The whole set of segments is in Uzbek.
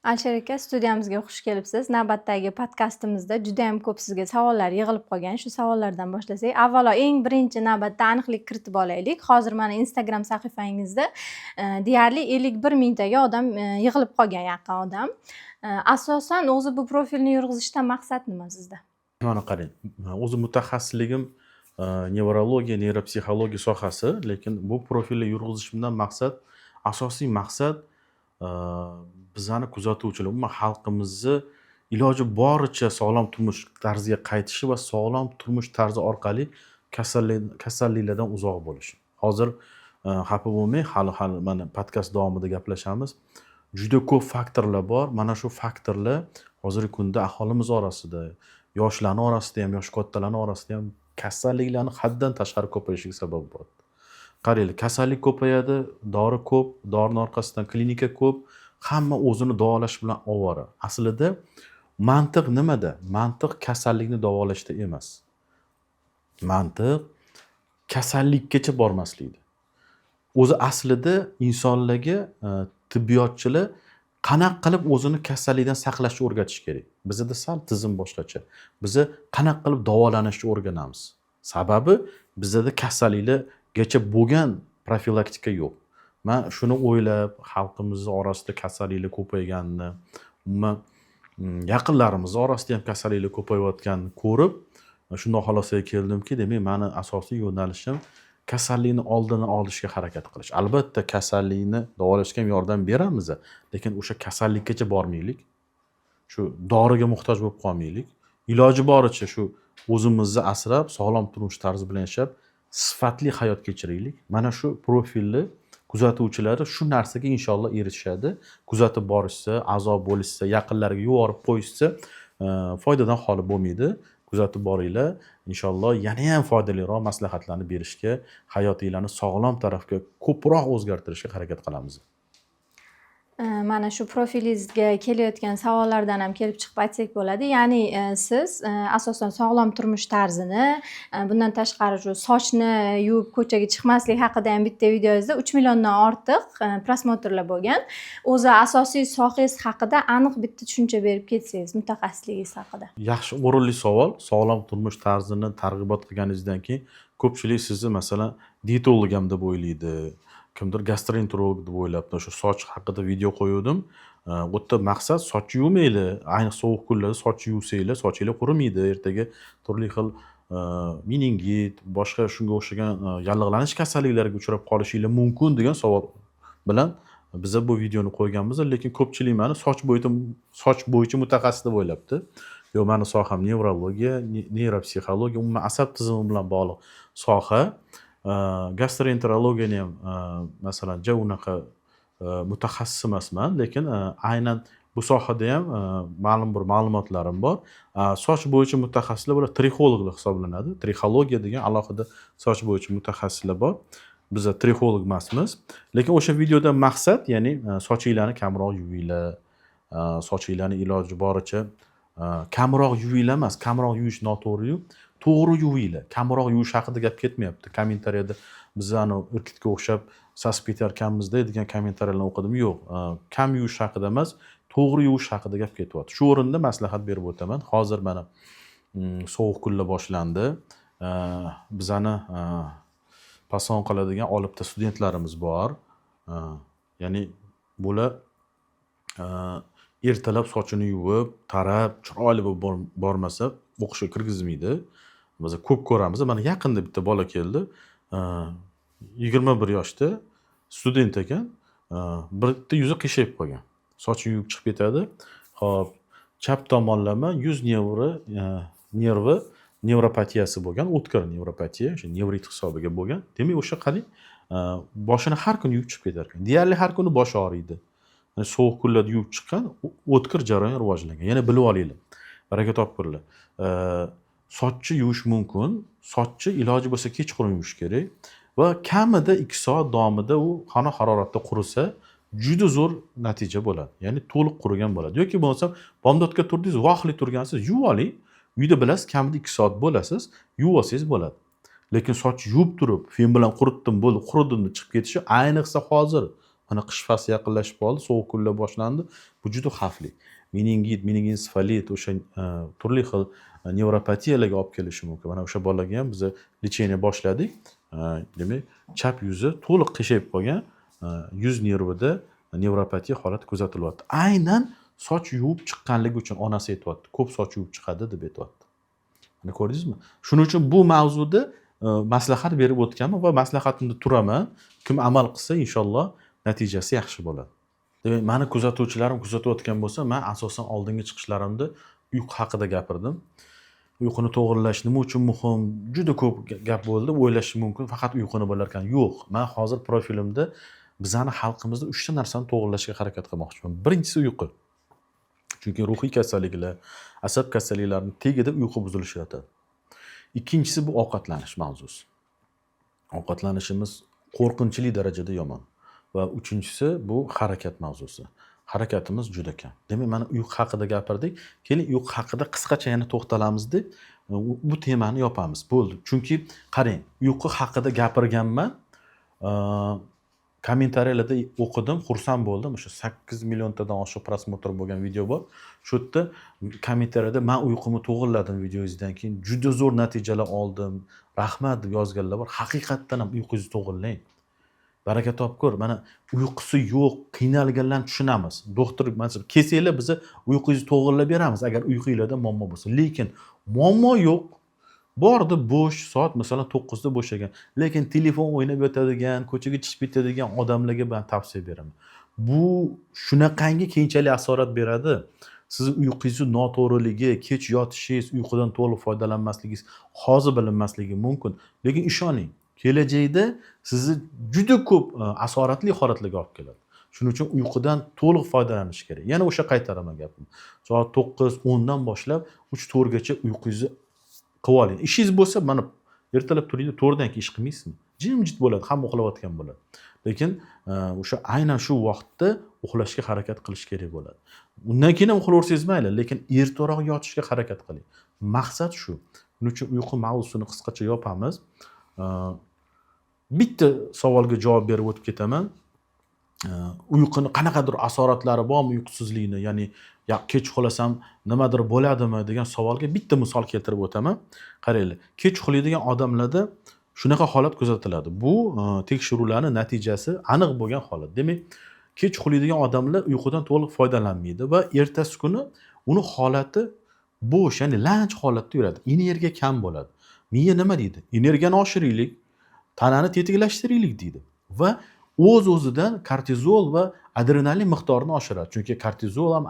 Alisher aka, studiyamizga xush kelibsiz. Navbatdagi podkastimizda juda ham ko'p sizga savollar yig'ilib qolgan. Shu savollardan boshlasak. Avvalo, eng birinchi navbatda aniqlik kiritib olaylik. Hozir mana Instagram sahifangizda deyarli 51 mingtaga odam yig'ilib qolgan, yaqin odam. Asosan o'zi bu profilni yurg'izishdan maqsad nima sizda? Mana qarang, o'zi mutaxassisligim nevrologiya, neyropsixologiya sohasi, lekin bu profilni yurg'izishimdan asosiy maqsad bizani kuzatuvchilar, umuman xalqimizni iloji boricha sog'lom turmush tarziga qaytishi va sog'lom turmush tarzi orqali kasalliklardan uzoq bo'lishi. Hozir xafa bo'lmang, hali mana podkast davomida gaplashamiz. Juda ko'p faktorlar bor. Mana shu faktorlar hozirgi kunda aholimiz orasida, yoshlarning orasida ham, yosh kattalarning orasida ham kasalliklarning haddan tashqari ko'payishiga sabab bo'ladi. Qaranglar, kasallik ko'payadi, dori ko'p, dorining orqasidan klinika ko'p, hamma o'zini davolash bilan ovora. Aslida mantiq nimada? Mantiq kasallikni davolashda emas. Mantiq kasallikkacha bormaslikda. O'zi aslida insonlarga tibbiyotchilar qanaqa qilib o'zini kasallikdan saqlashni o'rgatish kerak. Bizda sal tizim boshqacha. Biz qanaqa qilib davolanishni o'rganamiz. Sababi bizda kasalliklargacha bo'lgan profilaktika yo'q. Men shuni o'ylab, xalqimiz orasida kasalliklar ko'payganini, umuman yaqinlarimiz orasida ham kasalliklar ko'payayotganini ko'rib, shunday xulosaga keldimki, demak, meni asosiy yo'nalishim kasallikni oldini olishga harakat qilish. Albatta kasallikni davolashga ham yordam beramiz, lekin o'sha kasallikkacha bormaylik. Shu doriga muhtoj bo'lib qolmaylik. Iloji boricha shu o'zimizni asrab, sog'lom turmush tarzi bilan yashab, sifatli hayot kechiraylik. Mana shu profilni kuzatuvchilari shu narsaga inshaalloh erishadi. Kuzatib borishsa, a'zo bo'lishsa, yaqinlariga yuborib qo'yishsa, foydadan xoli bo'lmaydi. Kuzatib boringlar. Inshaalloh yana ham foydaliroq maslahatlarni berishga, hayotinglarni sog'lom tarafga ko'proq o'zgartirishga harakat qilamiz. Mana shu profilingizga kelayotgan savollardan ham kelib chiqib aytsak bo'ladi. Ya'ni siz asosan sog'lom turmush tarzini, bundan tashqari shu sochni yuvib ko'chaga chiqmaslik haqida ham bitta videongizda 3 milliondan ortiq prosmotrlar bo'lgan. O'zi asosiy sohangiz haqida aniq bitta tushuncha berib ketsangiz, mutaxassisligingiz haqida. Yaxshi, o'rinli savol. Sog'lom turmush tarzini targ'ibot qilganingizdan keyin ko'pchilik sizni masalan dietolog ham deb o'ylaydi. Kimdir gastroenterolog deb o'ylabdi. O'sha soch haqida video qo'ydim. Bu yerda maqsad soch yuvmaydi. Ayniqsa sovuq kunlarda soch yuvsanglar, sochinglar qurimaydi. Ertaga turli xil meningit, boshqa shunga o'xshagan yallig'lanish kasalliklariga uchrab qolishinglar mumkin degan savol bilan biz bu videoni qo'yganmiz, lekin ko'pchilik meni soch bo'yicha mutaxassis deb o'ylabdi. Yo'q, meni soham nevrologiya, neyropsixologiya, umuman asab tizimi bilan bog'liq soha. Gastroenterologiyani ham masalan unaqa mutaxassis emasman, lekin aynan bu sohada ham ma'lum bir ma'lumotlarim bor. Soch bo'yicha mutaxassislar bular trixologlar hisoblanadi. Trixologiya degan alohida soch bo'yicha mutaxassislar bor. Biz trixolog emasmiz. Lekin o'sha videoda maqsad, ya'ni sochinglarni kamroq yuvinglar, sochinglarni iloji boricha kamroq yuvinglar emas, kamroq yuvish noto'g'ri-yu, to'g'ri yuvinglar. Kamroq yuvish haqida gap ketmayapti. Kommentariyada bizani irkitga o'xshab sasib ketarkanmizda degan kommentariyalarni o'qidim. Yo'q, kam yuvish haqida emas, to'g'ri yuvish haqida gap ketyapti. Shu o'rinda maslahat berib o'taman. Hozir mana sovuq kunlar boshlandi. Bizani pason qiladigan olibta studentlarimiz bor. Ya'ni bular ertalab sochini yuvib, tarab, chiroyli bo'lib bormasa o'qishga kirgizmaydi. Biz ko'p ko'ramiz. Mana yaqinda bitta bola keldi. 21 yoshda student ekan. Bitta yuzi qiyshayib qolgan. Sochi yuvib chiqib ketadi. Xo'p, chap tomonlama yuz nervi nevropatiyasi bo'lgan, o'tkir nevropatiya, o'sha nevrit hisobiga bo'lgan. Demak, o'sha qarang, boshini har kuni yuvib chiqib ketar ekan. Deyarli har kuni boshi og'riydi. Sovuq kunlarda yuvib chiqqan o'tkir jarayon rivojlangan. Yana bilib olinglar. Baraka topinglar. Sochni yuvish mumkin. Sochni iloji bo'lsa kechqurun yuvish kerak va kamida 2 soat davomida u xona haroratda qurisa, juda zo'r natija bo'ladi. Ya'ni to'liq qurigan bo'ladi. Yoki bo'lmasa bomdodga turdingiz, vaqtli turgansiz, yuvib oling. Uyda bilasiz, kamida 2 soat bo'lasiz, yuvib olsangiz bo'ladi. Lekin soch yuvib turib, fen bilan quritdim, bo'ldi, quridim deb chiqib ketishi, ayniqsa hozir mana qish fasli yaqinlashib qoldi, sovuq kunlar boshlandi. Bu juda xavfli. Meningensefalit o'sha turli xil nevropatiyalarga olib kelishi mumkin. Mana o'sha bolaga ham biz lecheniya boshladik. Demak, chap yuzi to'liq qiyshayib qolgan, yuz nervida nevropatiya holati kuzatilyapti. Aynan soch yuvib chiqqanligi uchun onasi aytyapti. Ko'p soch yuvib chiqadi deb aytyapti. Mana ko'rdingizmi? Shuning uchun bu mavzuda maslahat berib o'tganman va maslahatimda turaman. Kim amal qilsa inshaalloh natijasi yaxshi bo'ladi. Demak, meni kuzatuvchilarim kuzatayotgan bo'lsa, men asosan oldingi chiqishlarimda uyqu haqida gapirdim. Uyquni to'g'rilash nima uchun muhim? Juda ko'p gap bo'ldi. O'ylash mumkin, faqat uyquni bo'lar ekan. Yo'q. Men hozir profilimda bizani xalqimizda 3 ta narsani to'g'rilashga harakat qilmoqchiman. Birinchisi uyqu. Chunki ruhiy kasalliklar, asab kasalliklarining tagida uyqu buzilishi yotadi. Ikkinchisi bu ovqatlanish mavzusi. Ovqatlanishimiz qo'rqinchli darajada yomon. Va uchinchisi bu harakat mavzusi. Harakatimiz juda kam. Demak, mana uyqu haqida gapirdik. Keling, uyqu haqida qisqacha yana to'xtalamiz deb bu temani yopamiz. Bo'ldi. Chunki qarang, uyqu haqida gapirganman. Kommentariyalarda o'qidim, xursand bo'ldim. O'sha 8 milliontadan oshiq prosmotr bo'lgan video bor. Shu yerda kommentariyada men uyqumni to'g'irladim videongizdan keyin juda zo'r natijalar oldim. Rahmat deb yozganlar bor. Haqiqatdan ham uyqungizni to'g'irlang. Baraka topkur. Mana uyqusi yo'q, qiynalganlarni tushunamiz. Doktor masalan, kelsanglar biz uyqungizni to'g'irlab beramiz agar uyqingizda muammo bo'lsa. Lekin muammo yo'q. Bordi bo'sh soat masalan 9 da bo'shagan. Lekin telefon o'ynab yotadigan, ko'chaga chiqib ketadigan odamlarga men tavsiya beraman. Bu shunaqangi keyinchalik asorat beradi. Siz uyqungizni noto'g'riligi, kech yotishingiz, uyqudan to'liq foydalanmasligingiz hozir bilinmasligi mumkin. Lekin ishoning, kelajakda sizni juda ko'p asoratli holatlarga olib keladi. Shuning uchun uyqudan to'liq foydalanish kerak. Yana o'sha qaytaraman gapimni. Soat 9-10 dan boshlab 3-4 gacha uyqungizni qilib oling. Ishingiz bo'lsa, mana ertalab turinglar, 4 dan keyin ish qilmaysizmi? Jimjit bo'ladi, hamma uxlayotgan bo'ladi. Lekin o'sha aynan shu vaqtda uxlashga harakat qilish kerak bo'ladi. Undan keyin ham uxlaversangiz mayli, lekin ertaroq yotishga harakat qiling. Maqsad shu. Shuning uchun uyqu mavzusini qisqacha yopamiz. Bitta savolga javob berib o'tib ketaman. Uyquni qanaqadir asoratlari bormi uyqusizlikni, ya'ni kech uxlasam nimadir bo'ladimi degan savolga bitta misol keltirib o'taman. Qaranglar, kech uxlaydigan odamlarda shunaqa holat kuzatiladi. Bu tekshiruvlarning natijasi aniq bo'lgan holat. Demak, kech uxlaydigan odamlar uyqudan to'liq foydalanmaydi va ertasi kuni uni holati bo'sh, ya'ni lanch holatda yuradi. Energiya kam bo'ladi. Miya nima deydi? Energiyani oshiraylik, tanani tetiklashtiraylik deydi. Va o'z-o'zidan kortizol va adrenalin miqdorini oshiradi. Chunki kortizol ham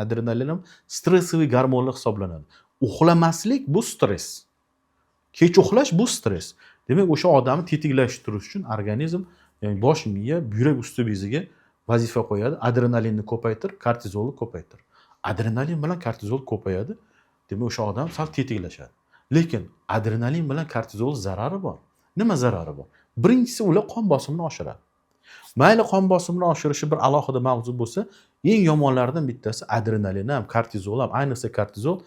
adrenalin ham stressiy gormonlar hisoblanadi. Uxlamaslik bu stress. Kech uxlash bu stress. Demak, o'sha odamni tetiklashtirish uchun organizm, ya'ni bosh miya, buyrak usti beziga vazifa qo'yadi. Adrenalinni ko'paytir, kortizolni ko'paytir. Adrenalin bilan kortizol ko'payadi. Demak, o'sha odam sal tetiklashadi. Lekin adrenalin bilan kortizol zarari bor. Nima zarari bor? Birinchisi, ular qon bosimini oshiradi. Mayli qon bosimini oshirishi bir alohida mavzu bo'lsa, eng yomonlaridan bittasi adrenalin ham, kortizol ham, ayniqsa kortizol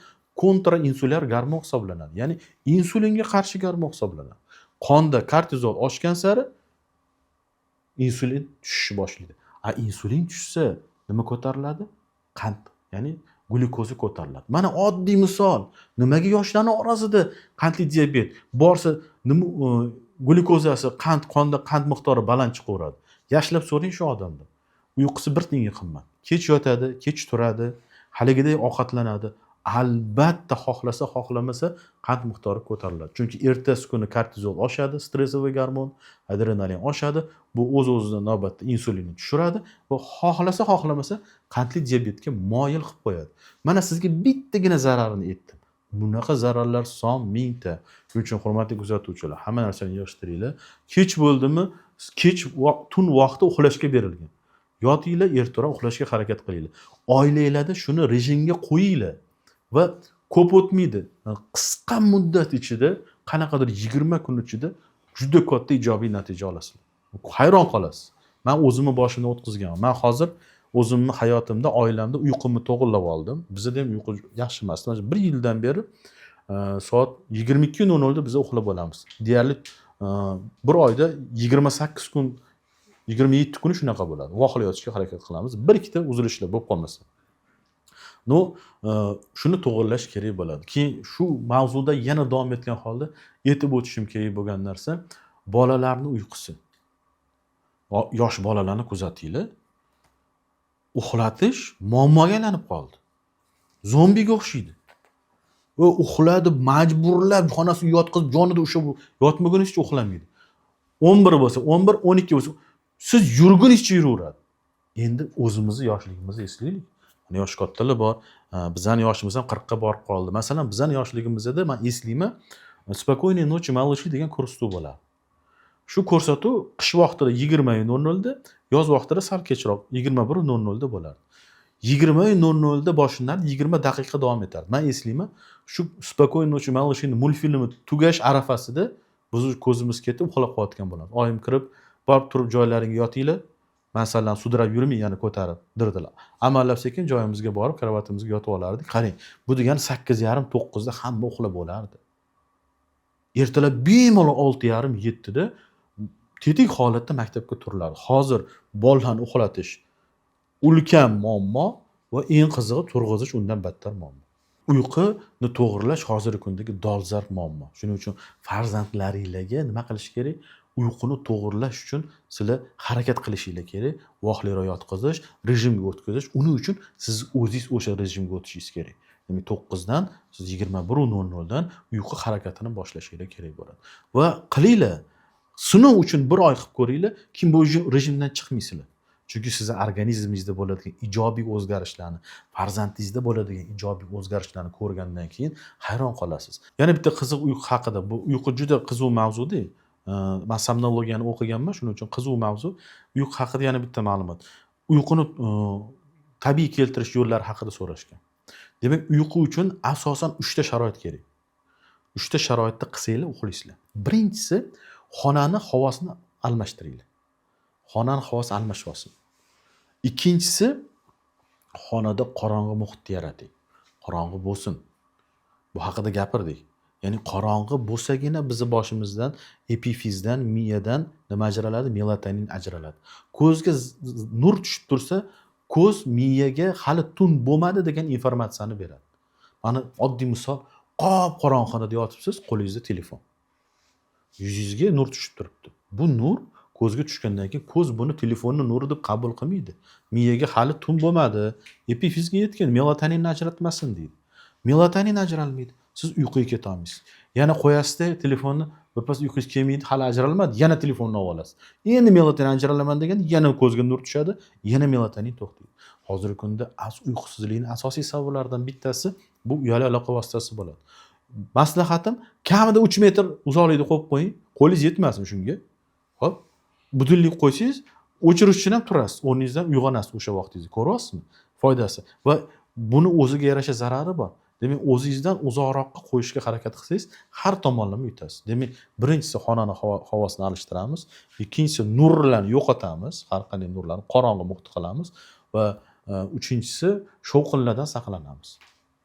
kontrainsulyar gormon hisoblanadi. Ya'ni insulinga qarshi gormon hisoblanadi. Qonda kortizol oshgan sari insulin tushishni boshlaydi. Insulin tushsa nima ko'tariladi? Qand, ya'ni glyukoza ko'tariladi. Mana oddiy misol. Nimaga yoshlarning orasida qandli diabet borsa, nima glyukozasi, qonda qand miqdori baland chiqaveradi. Yashlab so'ring shu odamdan. Uyqusi bir tiyinga qimmat. Kech yotadi, kech turadi, haligidek ovqatlanadi. Albatta xohlasa, xohlamasa qand miqdori ko'tariladi. Chunki ertasi kuni kortizol oshadi, stressiy gormon, adrenalin oshadi. Bu o'z-o'zidan navbatda insulinni tushiradi va xohlasa, xohlamasa qandli diabetga moyil qilib qo'yadi. Mana sizga bittagina zararini aytdim. Bunaqa zararlar son mingta. Shuning uchun hurmatli kuzatuvchilar, hamma narsani yig'ishtiringlar. Kech bo'ldimi, tun vaqti uxlashga berilgan. Yotinglar, ertaroq uxlashga harakat qilinglar. Oilangizda shuni rejimga qo'yinglar va ko'p o'tmaydi. Qisqa muddat ichida, qanaqadir 20 kun ichida juda katta ijobiy natija olasizlar. Hayron qolasiz. Men o'zimni boshimdan o'tkazganman. Men hozir o'zimni hayotimda, oilamda uyqumni to'g'irlab oldim. Bizda ham uyqu yaxshi emas. Mana 1 yildan beri soat 22:00 da biz uxlab olamiz. Deyarli bir oyda 28 kun 27 kuni shunaqa bo'ladi. Vohlayotishga harakat qilamiz. Bir ikkita uzilishlar bo'lib qolmasa. No, shuni to'g'irlash kerak bo'ladi. Keyin shu mavzuda yana davom etgan holda aytib o'tishim kerak bo'lgan narsa bolalarning uyqusi. Yosh bolalarni kuzatinglar. Uxlatish muammoga aylanib qoldi. Zombiga o'xshaydi. Va uxladi, majburlab xonasiga yotqizib, jonida o'sha yotmagunicha uxlamaydi. 11 bo'lsa, 11, 12 bo'lsa, siz yurgunicha yuraveradi. Endi o'zimizni yoshligimizni eslaylik. Mana yosh kattalar bor. Bizning yoshimiz ham 40 ga borib qoldi. Masalan, bizning yoshligimizda men eslayman, "Спокойной ночи, малыши" degan ko'rsatuv bo'ladi. Shu ko'rsatuv qish vaqtida 20:00 da, yoz vaqtida sal kechroq 21:00 da bo'lardi. 20:00 da boshlanadi, 20 daqiqa davom etardi. Men eslayman, shu "Спокойной ночи, малыши" multfilmi tugash arafasida biz ko'zimiz ketib uxlab qolayotgan bo'lamiz. Oyim kirib, "Borib turib joylaringga yotinglar. Masalan, sudrab yurmay yana ko'tarib dirdilar." Amallab sekin joyimizga borib, karavatimizga yotib olardik. Qarang, bu degani 8:30-9 da hamma uxlab bo'lardi. Ertalab bemalol 6:30-7 da tetik holatda maktabga turiladi. Hozir bolalarni uxlatish ulkan muammo va eng qizig'i turg'izish undan battar muammo. Uyquni to'g'irlash hozirgi kundagi dolzarb muammo. Shuning uchun farzandlaringizga nima qilish kerak? Uyquni to'g'irlash uchun sizlar harakat qilishingiz kerak. Vohliroq yotqizish, rejimga o'tkazish. Uning uchun siz o'zingiz o'sha rejimga o'tishingiz kerak. Demak 9 dan siz 21:00 dan uyqu harakatini boshlashingiz kerak bo'ladi. Va qilinglar. Sinov uchun bir oy qilib ko'ringlar, kim bu rejimdan chiqmaysizlar. Chunki sizning organizmingizda bo'ladigan ijobiy o'zgarishlarni, farzandingizda bo'ladigan ijobiy o'zgarishlarni ko'rgandan keyin hayron qolasiz. Yana bitta qiziq uyqu haqida. Bu uyqu juda qiziq mavzu-da. Men somnologiyani o'qiganman, shuning uchun qiziq mavzu. Uyqu haqida yana bitta ma'lumot. Uyquni tabiiy keltirish yo'llari haqida so'rashgan. Demak, uyqu uchun asosan 3 ta sharoit kerak. 3 ta sharoitda qilsanglar uxlaysizlar. Birinchisi, xonani havosini almashtiringlar. Xonani havosi almashib olsin. Ikkinchisi, xonada qorong'i muhit yarating. Qorong'i bo'lsin. Bu haqida gapirdik. Ya'ni qorong'i bo'lsagina bizni boshimizdan, epifizdan, miyadan nima ajraladi? Melatonin ajraladi. Ko'zga nur tushib tursa, ko'z miyaga hali tun bo'lmadi degan informatsiyani beradi. Mana oddiy misol, qop-qorong'i xonada yotibsiz, qo'lingizda telefon. Yuzingizga nur tushib turibdi. Bu nur ko'zga tushgandan keyin ko'z buni telefonning nuri deb qabul qilmaydi. Miyaga hali tun bo'lmadi, epifizga yetgan, melatoninni ajratmasin deydi. Melatonin ajralmaydi. Siz uyquga keta olmaysiz. Yana qo'yasizda telefonni, birpas uyqungiz kelmaydi, hali ajralmadi, yana telefonni olib olasiz. Endi melatonin ajralaman degan, yana ko'zga nur tushadi, yana melatonin to'xtaydi. Hozirgi kunda uyqusizlikning asosiy sabablaridan bittasi bu uyali aloqa vositasi bo'ladi. Maslahatim, kamida 3 metr uzoqlikda qo'yib qo'ying. Qo'lingiz yetmasmi shunga? Xo'p, budillik qo'ysangiz, o'chirish uchun ham turasiz. O'rningizdan uyg'onasiz o'sha vaqtingizda. Ko'ryapsizmi? Foydasi. Va buni o'ziga yarasha zarari bor. Demak, o'zingizdan uzoqroqqa qo'yishga harakat qilsangiz, har tomonlama yutasiz. Demak, birinchisi xonani havosini alishtiramiz, ikkinchisi nurlarni yo'qotamiz, har qanday nurlarni qorong'i muhit qilamiz va uchinchisi shovqinlardan saqlanamiz.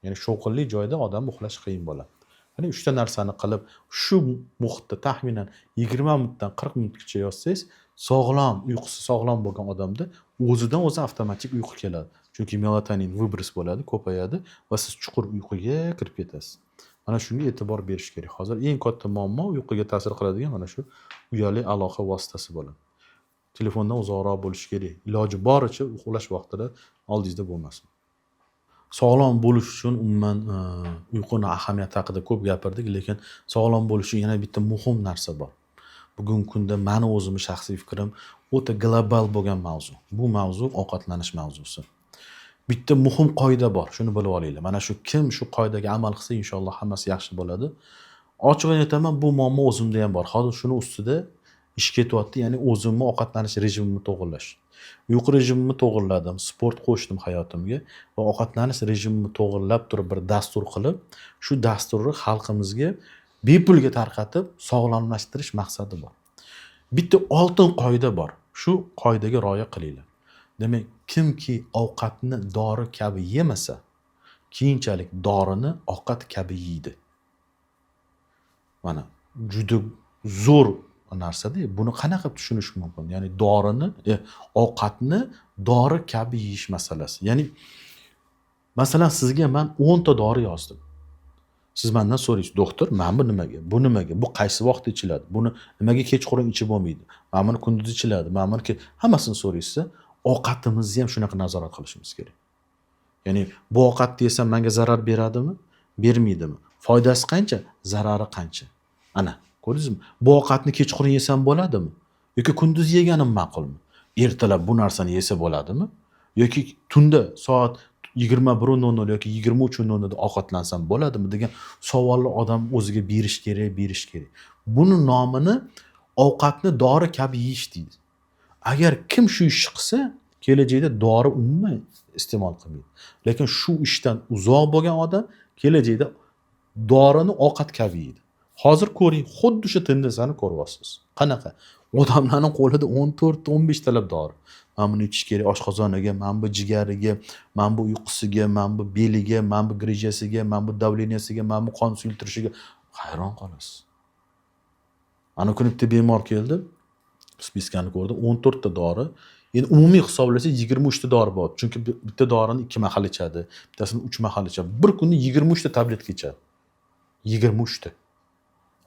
Ya'ni shovqinli joyda odam uxlash qiyin bo'ladi. Ya'ni 3 ta narsani qilib, shu muhitda taxminan 20 minutdan 40 minutgacha yotsangiz, sog'lom, uyqusi sog'lom bo'lgan odamda o'zidan o'zi avtomatik uyqu keladi. Chunki melatonin vibris bo'ladi, ko'payadi va siz chuqur uyquga kirib ketasiz. Mana shunga e'tibor berish kerak. Hozir eng katta muammo uyquga ta'sir qiladigan mana shu uyali aloqa vositasi bo'ladi. Telefondan uzoqroq bo'lish kerak. Iloji boricha uxlash vaqtida oldingizda bo'lmasin. Sog'lom bo'lish uchun umuman uyquni ahamiyati haqida ko'p gapirdik, lekin sog'lom bo'lish uchun yana bitta muhim narsa bor. Bugungi kunda meni o'zimning shaxsiy fikrim o'ta global bo'lgan mavzu. Bu mavzu ovqatlanish mavzusi. Bitta muhim qoida bor, shuni bilib olinglar. Mana shu kim shu qoidaga amal qilsa, inshaalloh hammasi yaxshi bo'ladi. Ochig'ini aytaman, bu muammo o'zimda ham bor. Hozir shuni ustida ish ketyapti, ya'ni o'zimni ovqatlanish rejimimni to'g'irlash. Uyqu rejimimni to'g'irladim, sport qo'shdim hayotimga va ovqatlanish rejimimni to'g'irlab turib bir dastur qilib, shu dasturni xalqimizga bepulga tarqatib sog'lomlashtirish maqsadi bor. Bitta oltin qoida bor. Shu qoidaga rioya qilinglar. Demak, kimki ovqatni dori kabi yemasa, keyinchalik dorini ovqat kabi yeydi. Mana juda zo'r narsada buni qanaqa tushunish mumkin? Ya'ni dorini, ovqatni dori kabi yeyish masalasi. Ya'ni masalan sizga men 10 ta dori yozdim. Siz mendan so'raysiz, doktor, men bu nimaga? Bu nimaga? Bu qaysi vaqtda ichiladi? Buni nimaga kechqurun ichib bo'lmaydi? Men buni kunduz ichiladi. Men buni hammasini so'raysiz. Ovqatimizni ham shunaqa nazorat qilishimiz kerak. Ya'ni bu ovqatni yesam menga zarar beradimi? Bermaydimi? Foydasi qancha? Zarari qancha? Ana, ko'rdingizmi? Bu ovqatni kechqurun yesam bo'ladimi? Yoki kunduz yeganim ma'qulmi? Ertalab bu narsani yesa bo'ladimi? Yoki tunda soat 21:00 yoki 23:00 da ovqatlansam bo'ladimi degan savolni odam o'ziga berish kerak. Buni nomini ovqatni dori kabi yeyish deydi. Agar kim shu ishni qilsa, kelajakda dori umuman iste'mol qilmaydi. Lekin shu ishdan uzoq bo'lgan odam kelajakda dorini ovqat kabi yeydi. Hozir ko'ring, xuddi shu tendensiyani ko'ryapsiz. Qanaqa? Odamlarning qo'lida 14-15 talab dori. Mana buni ichish kerak oshqozoniga, mana bu jigariga, mana bu uyqusiga, mana bu beliga, mana bu grijasiga, mana bu davleniyasiga, mana bu qon suyultirishiga hayron qolasiz. Ana kuni bitta bemor keldi. Spiskani ko'rdi, 14 ta dori. Endi umumiy hisoblasa 23 ta dori bor. Chunki bitta dorini 2 mahal ichadi, bittasini 3 mahal ichadi. Bir kunda 23 ta tabletka ichadi. 23 ta.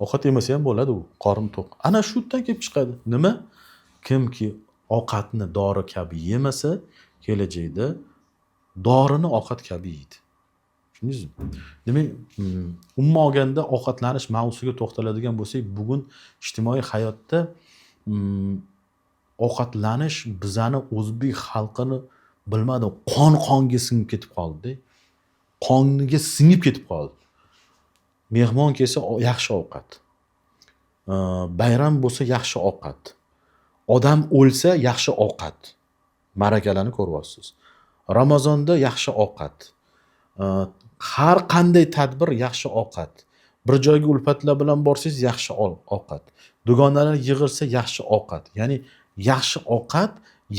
Ovqat yemasa ham bo'ladi u, qorin to'q. Ana shu yerdan kelib chiqadi. Nima? Kimki ovqatni dori kabi yemasa, kelajakda dorini ovqat kabi yeydi. Tushundingizmi? Demak, umuman olganda ovqatlanish mavzusiga to'xtaladigan bo'lsak, bugun ijtimoiy hayotda ovqatlanish bizani o'zbek xalqini bilmadim, qon-qonga singib ketib qoldi-da. Qoniga singib ketib qoldi. Mehmon kelsa yaxshi ovqat. Bayram bo'lsa yaxshi ovqat. Odam o'lsa yaxshi ovqat. Marakalarni ko'ryapsiz. Ramazonda yaxshi ovqat. Har qanday tadbir yaxshi ovqat. Bir joyga ulfatlar bilan borsangiz yaxshi ovqat. Dugonalar yig'ilsa yaxshi ovqat. Ya'ni yaxshi ovqat,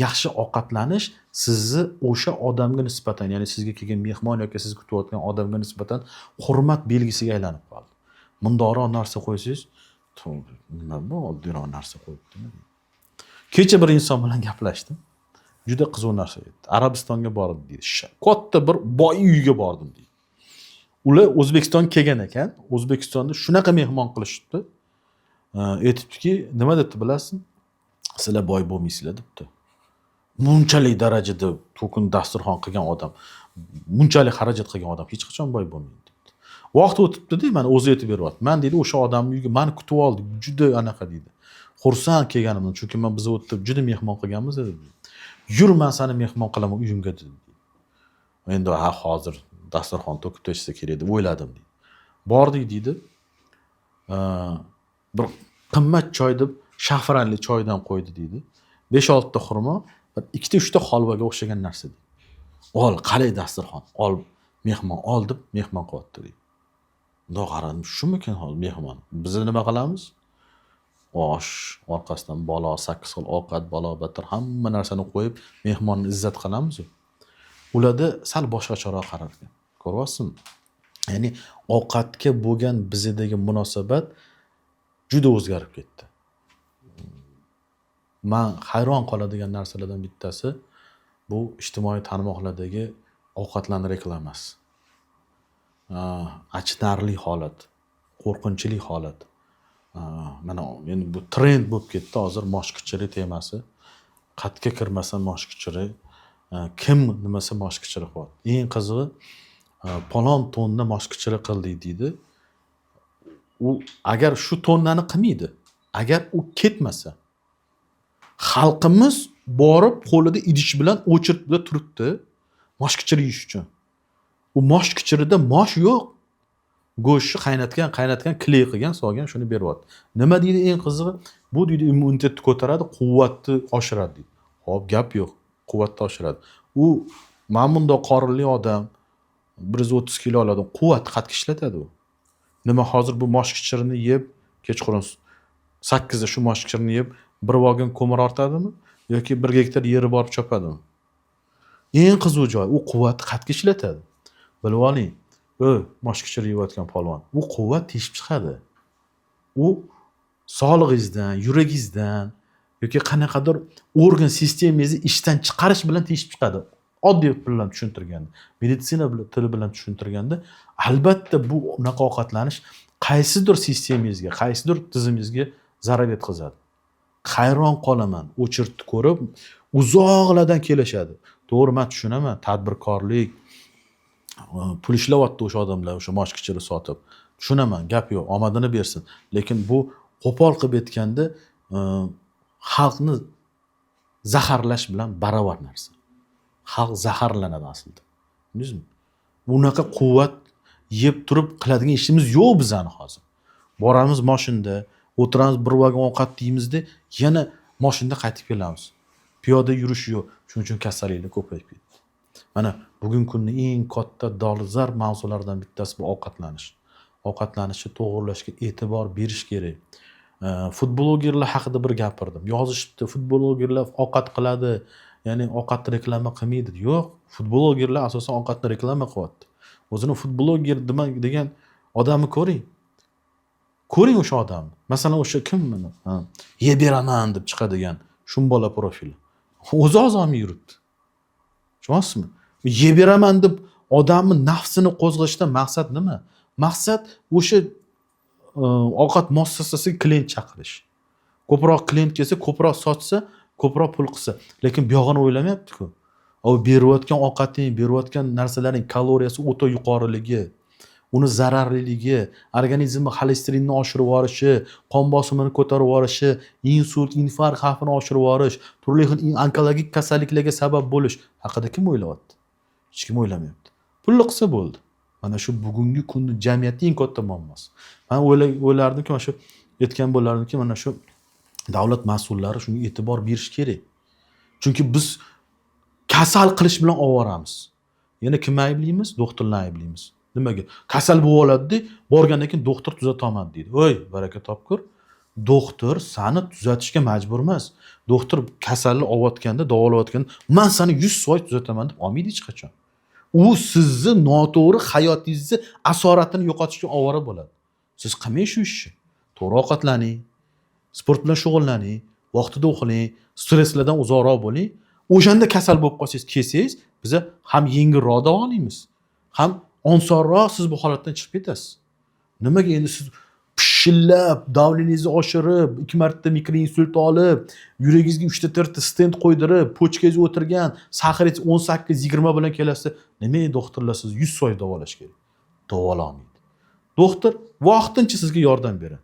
yaxshi ovqatlanish sizni o'sha odamga nisbatan, ya'ni sizga kelgan mehmon yoki sizni kutayotgan odamga nisbatan hurmat belgisiga aylanib qoldi. Mundoqroq narsa qo'ysangiz, nima bu oddiyroq narsa qo'yibdi. Kecha bir inson bilan gaplashdim. Juda qiziq narsa aytdi. Arabistonga bordim deydi. Katta bir boy uyga bordim deydi. Ular O'zbekistonga kelgan ekan. O'zbekistonda shunaqa mehmon qilishibdi. Aytibdiki, nima debdi bilasizmi? Sizlar boy bo'lmaysizlar debdi. Bunchalik darajada to'kin dasturxon qilgan odam, bunchalik xarajat qilgan odam hech qachon boy bo'lmaydi debdi. Vaqt o'tibdi-da, mana o'zi aytib beryapti. Men deydi o'sha odamning uyiga meni kutib oldi, juda anaqa deydi. Xursand kelganimdan, chunki men biz o'tib juda mehmon qilganmiz dedi. Yur, men seni mehmon qilaman uyimga dedi. Endi hozir dasturxon to'kib tashsa kerak deb o'yladim deydi. Bordik deydi. Bir qimmat choy deb shafranli choydan qo'ydi deydi. 5-6 ta xurmo, 2-3 ta holvaga o'xshagan narsa deydi. Ol, qalay dasturxon, ol, mehmon ol deb mehmon qilyapti deydi. Bundoq qaradim, shumikin hol mehmon. Biz nima qilamiz? Osh, orqasidan balo, 8 xil ovqat, balo, batir hamma narsani qo'yib mehmonni izzat qilamiz. Ularda sal boshqacharoq qararkan. Ko'ryapsizmi? Ya'ni ovqatga bo'lgan bizdagi munosabat juda o'zgarib ketdi. Men hayron qoladigan narsalardan bittasi bu ijtimoiy tarmoqlardagi ovqatlarning reklamasi. Achinarli holat, qo'rqinchli holat. Mana endi bu trend bo'lib ketdi hozir moshkichiri temasi. Qatga kirmasa moshkichiri, kim nimasi moshkichiri qilyapti. Eng qizig'i palon tonna moshkichiri qildik deydi. U agar shu tonnani qilmaydi, agar u ketmasa, xalqimiz borib qo'lida idish bilan o'chirib turibdi moshkichiri yeyish uchun. U moshkichirida mosh yo'q. Go'shtni qaynatgan, kley qilgan, solgan, shuni beryapti. Nima deydi eng qizig'i? Bu deydi immunitetni ko'taradi, quvvatni oshiradi deydi. Xo'p, gap yo'q. Quvvatni oshiradi. U mana bunday qorinli odam 130 kilo oladi, quvvat qatga ishlatadi u. Nima hozir bu moshkichirini yeb, kechqurun 8 da shu moshkichirini yeb, bir vagon ko'mir ortadimi yoki 1 gektar yeri borib chopadimi? Eng qiziq joy, u quvvatni qatga ishlatadi. Bilib oling. Moshkichir yeyotgan polvon. U quvvat teshib chiqadi. U sog'lig'ingizdan, yuragingizdan yoki qanaqadir organ sistemangizni ishdan chiqarish bilan teshib chiqadi. Oddiy bilan tushuntirganda, meditsina tili bilan tushuntirganda, albatta bu unaqa ovqatlanish qaysidir sistemangizga, qaysidir tizimingizga zarar yetkazadi. Hayron qolaman, o'chirtib ko'rib, uzoqlardan kelishadi. To'g'ri, men tushunaman, tadbirkorlik, pul ishlayapti o'sha odamlar, o'sha moshkichini sotib. Tushunaman, gap yo'q, omadini bersin. Lekin bu qo'pol qilib aytganda, xalqni zaharlash bilan barobar narsa. Xalq zaharlanadi aslida. Bildingizmi? Bunaqa quvvat yeb turib qiladigan ishimiz yo'q bizani hozir. Boramiz mashinada, o'tiramiz bir vagon ovqat yeymizda, yana mashinada qaytib kelamiz. Piyoda yurish yo'q. Shuning uchun kasalliklar ko'payib ketdi. Mana bugungi kunning eng katta dolzarb mavzularidan bittasi bu ovqatlanish. Ovqatlanishni to'g'rilashga e'tibor berish kerak. Futbolgerlar haqida bir gapirdim. Yozishibdi, futbolgerlar ovqat qiladi, ya'ni ovqatni reklama qilmaydi. Yo'q, futbolgerlar asosan ovqatni reklama qilyapti. O'zini futbolger degan odamni ko'ring. Ko'ring o'sha odamni. Masalan, o'sha kim buni? Yeb beraman deb chiqadigan shumbola profili. O'zi ozami yuribdi. Tushunyapsizmi? Yeb beraman deb odamni nafsini qo'zg'ashdan maqsad nima? Maqsad o'sha ovqat muassasasiga klient chaqirish. Ko'proq klient kelsa, ko'proq sotsa, ko'proq pul qilsa. Lekin bu yog'ini o'ylamayapti-ku. O berayotgan ovqating, berayotgan narsalaring kaloriyasi o'ta yuqoriligi, uni zararliligi, organizmni xolesterinni oshirib yuborishi, qon bosimini ko'tarib yuborishi, insult, infarkt xavfini oshirib yuborish, turli xil onkologik kasalliklarga sabab bo'lish haqida kim o'ylayapti? Hech kim o'ylamayapti. Pulli qilsa bo'ldi. Mana shu bugungi kunning jamiyatning eng katta muammosi. Men o'ylardimki, mana shu aytgan bo'lardimki, mana shu davlat mas'ullari shunga e'tibor berish kerak. Chunki biz kasal qilish bilan ovoramiz. Yana kim ayblaymiz? Doktorlarni ayblaymiz. Nimaga? Kasal bo'lib oladi-da, borgandan keyin doktor tuzataman deydi. Voy, baraka topkur. Doktor seni tuzatishga majbur emas. Doktor kasalni olayotganda, davolayotganda, "Men seni 100% tuzataman" deb olmaydi hech qachon. U sizni noto'g'ri hayotingizni asoratini yo'qotishga ovora bo'ladi. Siz qilmang shu ishni. To'g'ri ovqatlaning, sport bilan shug'ullaning, vaqtida uxlang, stresslardan uzoqroq bo'ling. O'shanda kasal bo'lib qolsangiz, kelsangiz, biz ham yengilroq davolaymiz, ham osonroq siz bu holatdan chiqib ketasiz. Nimaga endi siz pishillab, davlengizni oshirib, 2 marta mikroinsult olib, yuragingizga 3 ta 4 ta stent qo'ydirib, pochkangizga o'tirgan, sahringiz 18-20 bilan kelasiz. Nimaga doktorlar sizni 100% davolash kerak? Davololmaydi. Doktor vaqtincha sizga yordam beradi.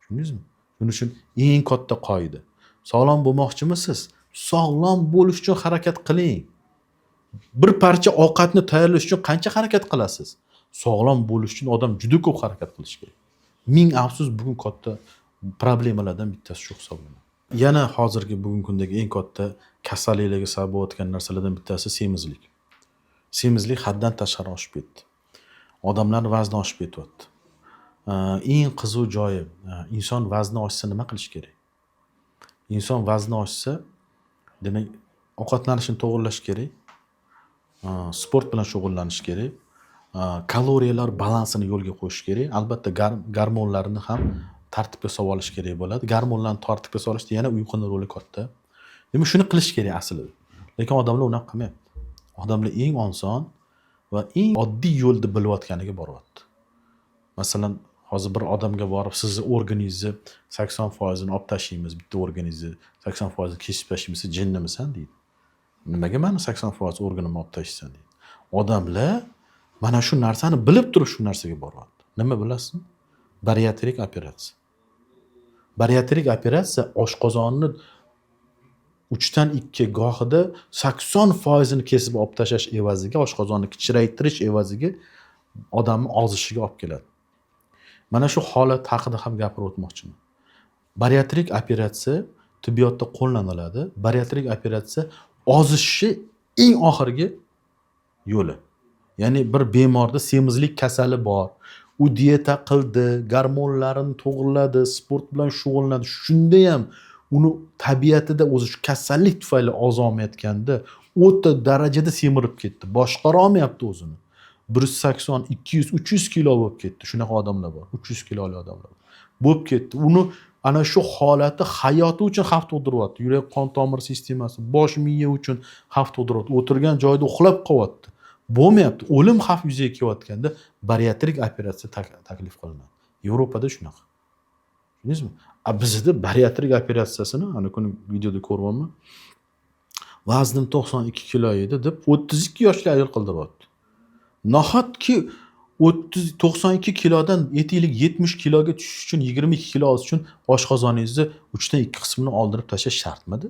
Tushundingizmi? Shuning uchun eng katta qoida. Sog'lom bo'lmoqchimisiz? Sog'lom bo'lish uchun harakat qiling. Bir parcha ovqatni tayyorlash uchun qancha harakat qilasiz? Sog'lom bo'lish uchun odam juda ko'p harakat qilish kerak. Ming afsus, bugun katta problemalardan bittasi shu hisoblanadi. Yana hozirgi bugungi kundagi eng katta kasalliklarga sabab bo'layotgan narsalardan bittasi semizlik. Semizlik haddan tashqari oshib ketdi. Odamlarning vazni oshib ketyapti. Eng qiziq joyi, inson vazni oshsa nima qilish kerak? Inson vazni oshsa, demak, ovqatlanishni to'g'rilash kerak. Sport bilan shug'ullanish kerak. Kaloriyalar balansini yo'lga qo'yish kerak. Albatta gormonlarni ham tartibga solib olish kerak bo'ladi. Gormonlarni tartibga solishda yana uyquning roli katta. Demak, shuni qilish kerak aslida. Lekin odamlar unaqa qilmayapti. Odamlar eng oson va eng oddiy yo'lda bilayotganiga boryapti. Masalan, hozir bir odamga borib, sizni organizmingizni 80% ni olib tashlaymiz, bitta organizmingizni 80% ni kesib tashlaymiz, jinnimisan deydi. Nimaga meni 80% organimni olib tashlaysan deydi. Odamlar mana shu narsani bilib turib shu narsaga boryapti. Nima bilasizmi? Bariatrik operatsiya. Bariatrik operatsiya oshqozonni 3 dan 2 gohida 80% ni kesib olib tashlash evaziga, oshqozonni kichraytirish evaziga odamni ozishiga olib keladi. Mana shu holat haqida ham gapirib o'tmoqchiman. Bariatrik operatsiya tibbiyotda qo'llaniladi. Bariatrik operatsiya ozishni eng oxirgi yo'li. Ya'ni bir bemorda semizlik kasali bor. U dieta qildi, gormonlarini to'g'riladi, sport bilan shug'ullanadi. Shunda ham uni tabiatida o'zi shu kasallik tufayli ozolmayotganda o'ta darajada semirib ketdi. Boshqara olmayapti o'zini. 180, 200, 300 kilo bo'lib ketdi. Shunaqa odamlar bor. 300 kiloli odamlar bor. Bo'lib ketdi. Uni ana shu holati hayoti uchun xavf tug'diryapti. Yurak qon tomir sistemasi, bosh miya uchun xavf tug'diryapti. O'tirgan joyda uxlab qolyapti. Bo'lmayapti. O'lim xavf yuzaga kelayotganda bariatrik operatsiya taklif qilinadi. Yevropada shunaqa. Tushundingizmi? Bizda bariatrik operatsiyasini ana kuni videoda ko'ryapman. Vaznim 92 kilo edi deb 32 yoshli ayol qildiryapti. Nahotki 92 kilodan etiklik 70 kiloga tushish uchun 22 kilo olish uchun oshqozoningizni 3 dan 2 qismini oldirib tashlash shartmidi?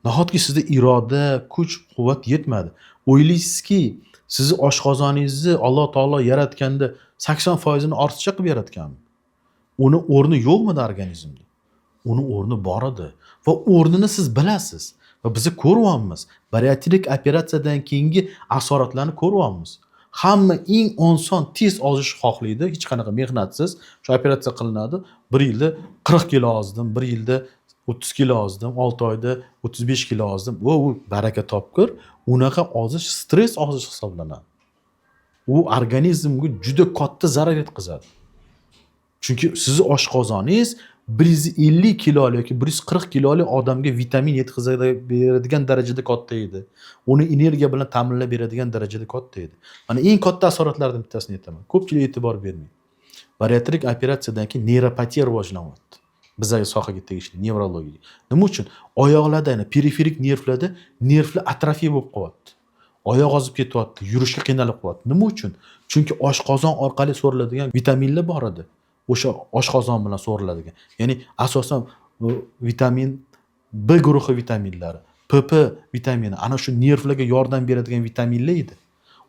Nahotki sizda iroda, kuch, quvvat yetmadi. O'ylaysizki, sizni oshqozoningizni Alloh taolo yaratganda 80% ni ortiqcha qilib yaratganmi? Uni o'rni yo'qmi organizmda? Uni o'rni bor edi va o'rnini siz bilasiz va biz ko'ryapmiz. Bariatrik operatsiyadan keyingi asoratlarni ko'ryapmiz. Hamma eng oson tez ozish xohlaydi, hech qanaqa mehnatsiz shu operatsiya qilinadi. 1 yilda 40 kilo ozdim, 1 yilda 30 kilo ozdim, 6 oyda 35 kilo ozdim. U baraka topkur, unaqa ozish stress ozish hisoblanadi. U organizmga juda katta zarar yetkazadi. Chunki sizni oshqozoningiz 150 kiloli yoki 140 kiloli odamga vitamin yetkazadigan darajada katta edi. Uni energiya bilan ta'minlab beradigan darajada katta edi. Mana eng katta asoratlardan bittasini aytaman. Ko'pchilik e'tibor bermaydi. Bariatrik operatsiyadan keyin neyropatiya rivojlanyapti. Bizning sohaga tegishli nevrologiya. Nima uchun? Oyoqlarda, ya'ni periferik nervlarda nervlar atrofiya bo'lib qolyapti. Oyoq ozib ketyapti, yurishga qiynalib qolyapti. Nima uchun? Chunki oshqozon orqali so'riladigan vitaminlar bor edi. O'sha oshqozon bilan so'riladigan. Ya'ni asosan vitamin B guruhi vitaminlari, PP vitamini ana shu nervlarga yordam beradigan vitaminlar edi.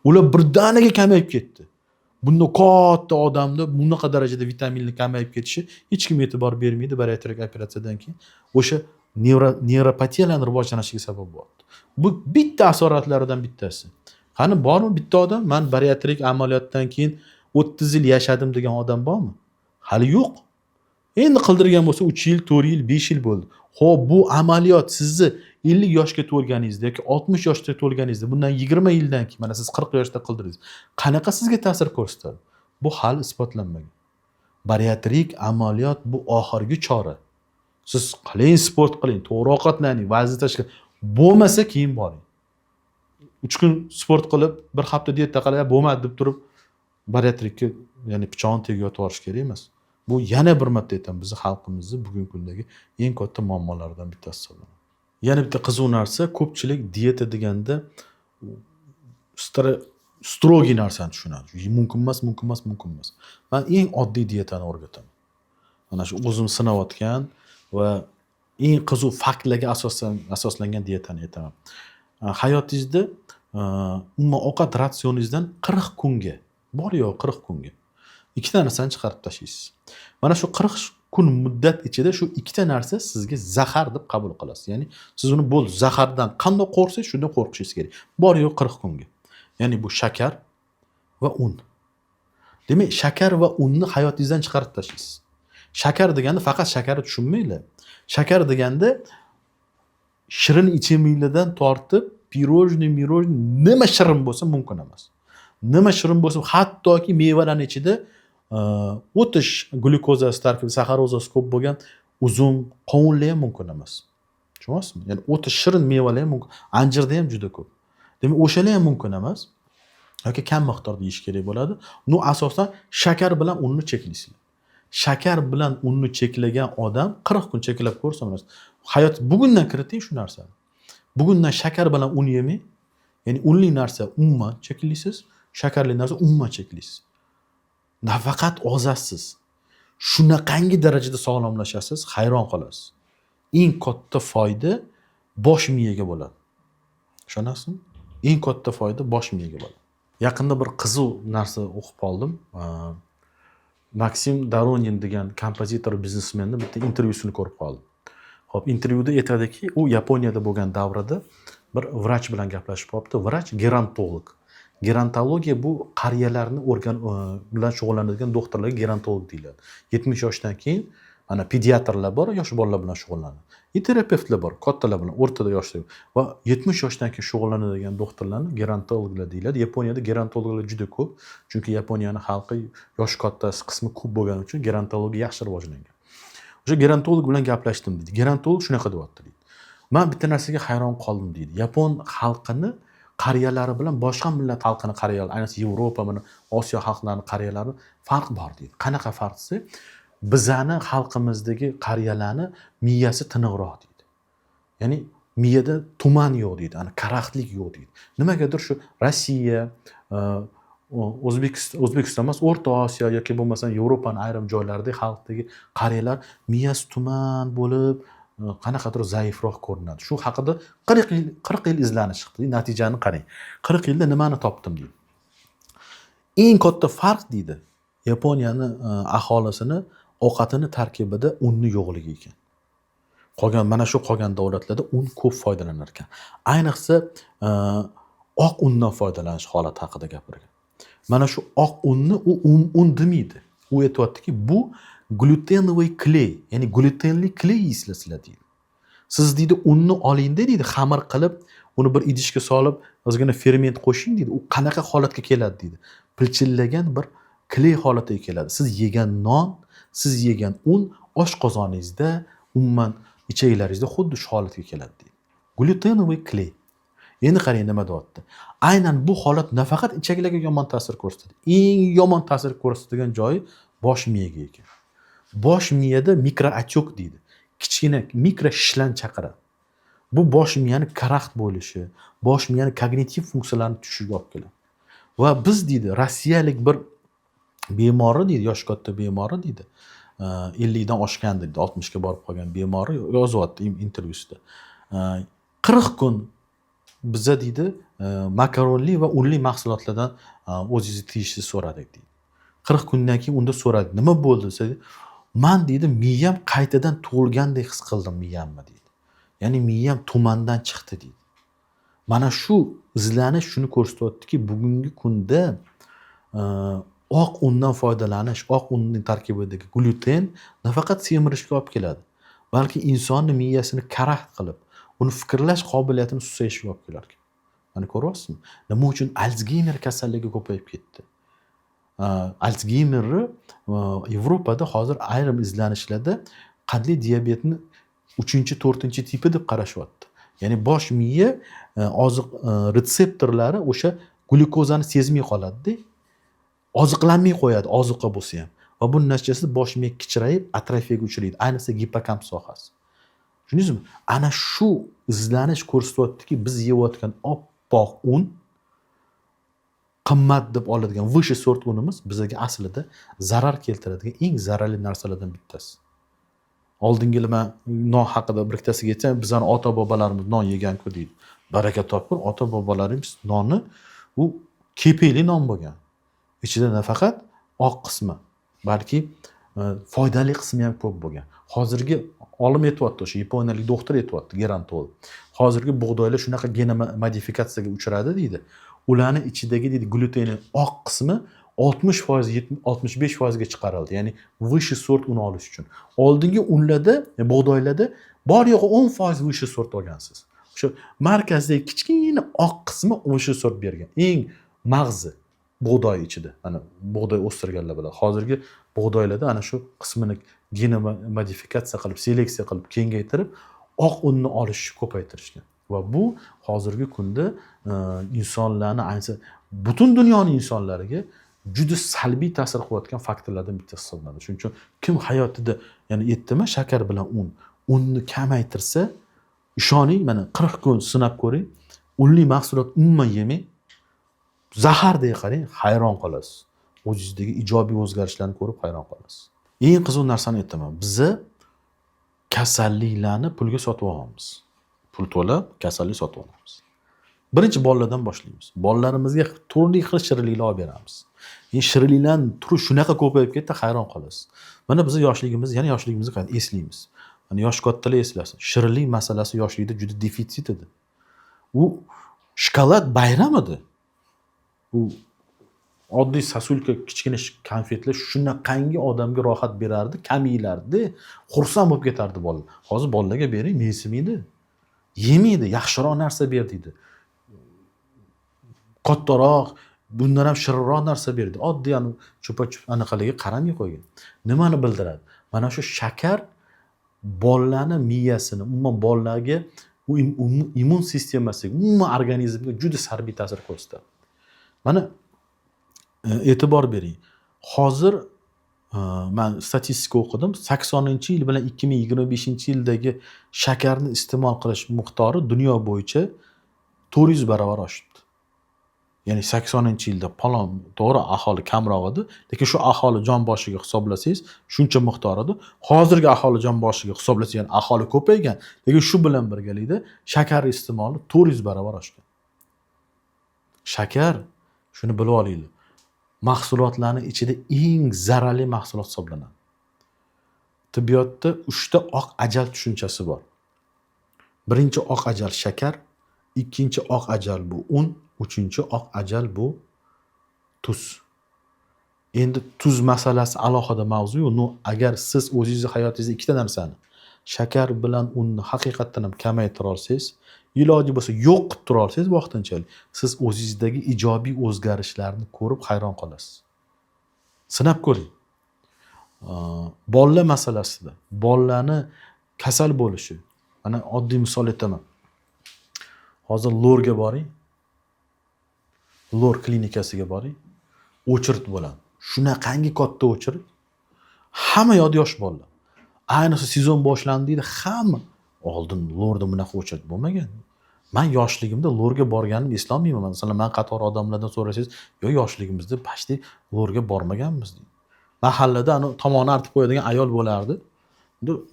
Ular birdaniga kamayib ketdi. Bunda katta odamda bunaqa darajada vitaminlar kamayib ketishi hech kim e'tibor bermaydi bariatrik operatsiyadan keyin. O'sha neyropatiyalarning rivojlanishiga sabab bo'ldi. Bu bitta asoratlaridan bittasi. Qani bormi bitta odam men bariatrik amaliyotdan keyin 30 yil yashadim degan odam bormi? Hali yo'q. Endi qildirgan bo'lsa 3 yil, 4 yil, 5 yil bo'ldi. Xo'p, bu amaliyot sizni 50 yoshga to'lganingizda yoki 60 yoshga to'lganingizda, bundan 20 yildan keyin, mana siz 40 yoshda qildiringiz. Qanaqa sizga ta'sir ko'rsatadi? Bu hali isbotlanmagan. Bariatrik amaliyot bu oxirgi chora. Siz qiling, sport qiling, to'g'ri ovqatlaning, vazn tashkil bo'lmasa keyin boring. 3 kun sport qilib, bir hafta diyeta qilib bo'lmadi deb turib bariatrikka, ya'ni pichoqni tegib yotib olish kerak emas. Bu yana bir marta aytaman, bizning xalqimizning bugungi kundagi eng katta muammolaridan bittasi hisoblanadi. Yana bitta qiziq narsa, ko'pchilik dieta deganda strogi narsani tushunadi. Mumkin emas, mumkin emas, mumkin emas. Men eng oddiy dietani o'rgataman. Mana shu o'zim sinayotgan va eng qiziq faktlarga asoslangan dietani aytaman. Hayotingizda umuman ovqat ratsioningizdan 40 kunga, bor yo'q 40 kunga ikkita narsani chiqarib tashlaysiz. Mana shu 40 kun muddat ichida shu ikkita narsa sizga zahar deb qabul qilasiz. Ya'ni siz uni bo'ldi, zahardan qanday qo'rqsangiz shunday qo'rqishingiz kerak. Bor yo'q 40 kunga. Ya'ni bu shakar va un. Demak, shakar va unni hayotingizdan chiqarib tashlaysiz. Shakar deganda faqat shakarni tushunmanglar. Shakar deganda shirin ichimliklardan tortib pirojniy, nima shirin bo'lsa mumkin emas. Nima shirin bo'lsa, hattoki mevalarning ichida o'tish glyukozasi tarkibi, saxarozasi ko'p bo'lgan uzum, qovunlar ham mumkin emas. Tushunyapsizmi? Ya'ni o'tish shirin mevalar ham mumkin, anjirda ham juda ko'p. Demak, o'shalar ham mumkin emas. Yoki kam miqdorda yeyish kerak bo'ladi. Nu asosan shakar bilan unni cheklaysizlar. Shakar bilan unni cheklagan odam 40 kun cheklab ko'rsa, hayot bugundan kiriting shu narsani. Bugundan shakar bilan un yemang. Ya'ni unli narsa umuman cheklaysiz, shakarli narsa umuman cheklaysiz. Nafaqat ozasiz. Shunaqangi darajada sog'lomlashasiz, hayron qolasiz. Eng katta foyda bosh miyaga bo'ladi. Tushunasizmi? Eng katta foyda bosh miyaga bo'ladi. Yaqinda bir qiziq narsa o'qib qoldim. Maksim Doronin degan kompozitor, biznesmenning bitta intervyusini ko'rib qoldim. Xo'p, intervyuda aytadiki, u Yaponiyada bo'lgan davrida bir vrach bilan gaplashib qolibdi. Vrach gerontolog. Gerontologiya bu qariyalarni organ bilan shug'ullanadigan doktorlarga gerontolog deyiladi. 70 yoshdan keyin ana pediatrlar bor, yosh bolalar bilan shug'ullanadi. Terapevtlar bor, kattalar bilan, o'rtada yoshlar va 70 yoshdan keyin shug'ullanadigan doktorlarni gerontologlar deyiladi. Yaponiyada gerontologlar juda ko'p, chunki Yaponiyaning xalqi yosh kattasi qismi ko'p bo'lgani uchun gerontologiya yaxshi rivojlangan. O'sha gerontolog bilan gaplashdim deydi. Gerontolog shunaqa deyapti deydi. Men bitta narsaga hayron qoldim deydi. Yapon xalqini qariyalari bilan boshqa millat xalqini qariyalar, ayniqsa Yevropa, mana Osiyo xalqlarini qariyalari farq bor deydi. Qanaqa farq desa, bizani xalqimizdagi qariyalarni miyasi tiniqroq deydi. Ya'ni miyada tuman yo'q deydi, ana karaxtlik yo'q deydi. Nimagadir shu Rossiya, O'zbekiston emas, O'rta Osiyo yoki bo'lmasa Yevropaning ayrim joylarida xalqdagi qariyalar miyasi tuman bo'lib, qanaqadir zaifroq ko'rinadi. Shu haqida 40 yil izlanish chiqdi. Natijani qarang. 40 yilda nimani topdim deydi. Eng katta farq deydi, Yaponiyani aholisini ovqatini tarkibida unni yo'qligi ekan. Mana shu qolgan davlatlarda un ko'p foydalanar ekan. Ayniqsa oq undan foydalanish holati haqida gapirgan. Mana shu oq unni u un demaydi. U aytayaptiki, bu glyutenovый kley, ya'ni glyutenli kley yeysizlar deydi. Siz deydi unni oling deydi, xamir qilib, uni bir idishga solib, ozgina ferment qo'shing deydi. U qanaqa holatga keladi deydi. Pilchillagan bir kley holatiga keladi. Siz yegan non, siz yegan un oshqozoningizda, umuman ichaklaringizda xuddi shu holatga keladi deydi. Glyutenovый kley. Endi qarang nima deyapti. Aynan bu holat nafaqat ichaklarga yomon ta'sir ko'rsatadi. Eng yomon ta'sir ko'rsatadigan joyi bosh miyaga ekan. Bosh miyada mikrootchok deydi. Kichkina mikro shishlan chaqiradi. Bu bosh miyani karaxt bo'lishi, bosh miyani kognitiv funksiyalarini tushishiga olib keladi. Va biz deydi, rossiyalik bir bemori deydi, yosh katta bemori deydi. 50 dan oshgan deydi, 60 ga borib qolgan bemori yozyapti intervyusida. 40 kun biza deydi makaronli va unli mahsulotlardan o'zingizni tiyishni so'radik deydi. 40 kundan keyin unda so'radi, nima bo'ldi desa, men deydi miyam qaytadan tug'ilgandek his qildim miyamni deydi. Ya'ni miyam tumandan chiqdi deydi. Mana shu izlanish shuni ko'rsatyaptiki, bugungi kunda oq undan foydalanish, oq unning tarkibidagi gluten nafaqat semirishga olib keladi, balki insonning miyasini karaxt qilib, uni fikrlash qobiliyatini susayishiga olib kelar ekan. Mana ko'ryapsizmi? Nima uchun Alsgeymer kasalligi ko'payib ketdi? Alsgeymerni Yevropada hozir ayrim izlanishlarda qandli diabetni 3-4-tipi deb qarashyapti. Ya'ni bosh miya oziq retseptorlari o'sha glyukozani sezmay qoladi-da. Oziqlanmay qo'yadi, oziqa bo'lsa ham. Va buning natijasida bosh miya kichrayib, atrofiyaga uchraydi, ayniqsa gipokamp sohasi. Tushundingizmi? Ana shu izlanish ko'rsatyaptiki, biz yeyotgan oppoq un, qimmat deb oladigan выше sort unimiz bizga aslida zarar keltiradigan eng zararli narsalardan bittasi. Oldingi men non haqida bir ikkitasiga aytsam, bizning ota-bobolarimiz non yegan-ku deydi. Baraka topgur, ota-bobolarimiz nonni u kepeli non bo'lgan. Ichida nafaqat oq qismi, balki foydali qismi ham ko'p bo'lgan. Hozirgi olim aytayapti, o'sha yaponiyalik doktor aytayapti, gerontolog. Hozirgi bug'doylar shunaqa gen modifikatsiyaga uchradi deydi. Ularning ichidagi deydi glyuteni oq qismi 60%, 65% ga chiqarildi. Ya'ni выше sort un olish uchun. Oldingi unlarda, bug'doylarda bor yo'g'i 10% выше sort olgansiz. O'sha markazdagi kichkina oq qismi выше sort bergan. Eng mag'zi bug'doy ichida, ana bug'doy o'stirganlar bilan. Hozirgi bug'doylarda ana shu qismini gen modifikatsiya qilib, seleksiya qilib, kengaytirib, oq unni olishni ko'paytirishgan. Va bu hozirgi kunda insonlarni, ayniqsa butun dunyoning insonlariga juda salbiy ta'sir qilayotgan faktorlardan bittasi hisoblanadi. Shuning uchun kim hayotida, ya'ni aytdimmi, shakar bilan unni kamaytirsa, ishoning, mana 40 kun sinab ko'ring, unli mahsulot umuman yemang, zahardek qarang, hayron qolasiz. O'zingizdagi ijobiy o'zgarishlarni ko'rib hayron qolasiz. Eng qiziq narsani aytaman. Biz kasalliklarni pulga sotib olamiz. Pul to'lab kasallik sotib olamiz. Birinchi bolalardan boshlaymiz. Bolalarimizga turli xil shirinliklar olib beramiz. Shirinliklarning turi shunaqa ko'payib ketdi, hayron qolasiz. Mana biz yana yoshligimizni qani eslaymiz. Mana yosh kattalar eslasin. Shirinlik masalasi yoshlikda juda defitsit edi. U shokolad bayram edi. U oddiy sasulka kichkina konfetlar shunaqangi odamga rohat berardi, kam yeylardi, xursand bo'lib ketardi bolalar. Hozir bolalarga bering, mensimaydi. Yemaydi, yaxshiroq narsa ber deydi. Kattaroq, bundan ham shirinroq narsa berdi. Oddiy cho'pa anaqalarga qaramay qo'ygan. Nimani bildiradi? Mana shu shakar bolalarni miyasini, umuman bolalarga immun sistemasiga, umuman organizmga juda salbiy ta'sir ko'rsatadi. Mana e'tibor bering. Hozir men statistika o'qidim. 80-yil bilan 2025-yildagi shakarni iste'mol qilish miqdori dunyo bo'yicha 400 barobar oshibdi. Ya'ni 80-yilda palon to'g'ri aholi kamroq edi, lekin shu aholi jon boshiga hisoblasangiz shuncha miqdor edi. Hozirgi aholi jon boshiga hisoblasangiz, ya'ni aholi ko'paygan, lekin shu bilan birgalikda shakar iste'moli 400 barobar oshgan. Shakar, shuni bilib olinglar, mahsulotlarning ichida eng zararli mahsulot hisoblanadi. Tibbiyotda 3 ta oq ajal tushunchasi bor. Birinchi oq ajal shakar, ikkinchi oq ajal bu un, uchinchi oq ajal bu tuz. Endi tuz masalasi alohida mavzu-yu, agar siz o'zingizni hayotingizda ikkita narsani, shakar bilan unni haqiqatan ham kamaytira olsangiz, iloji bo'lsa yo'q qilib tura olsangiz vaqtinchalik, siz o'zingizdagi ijobiy o'zgarishlarni ko'rib hayron qolasiz. Sinab ko'ring. Bolalar masalasida, bolalarni kasal bo'lishi. Mana oddiy misol aytaman. Hozir Lorga boring. Lor klinikasiga boring. O'chirt bo'ladi. Shunaqangi katta o'chirt. Hamma yosh bolalar. Ayniqsa sezon boshlandi deydi, hamma oldin Lorda bunaqa o'chirt bo'lmagan. Men yoshligimda Lorga borganimni eslolmayman. Masalan, men qator odamlardan so'rasangiz, yoshligimizda pashti Lorga bormaganmiz deydi. Mahallada ana tomoni artib qo'yadigan ayol bo'lardi.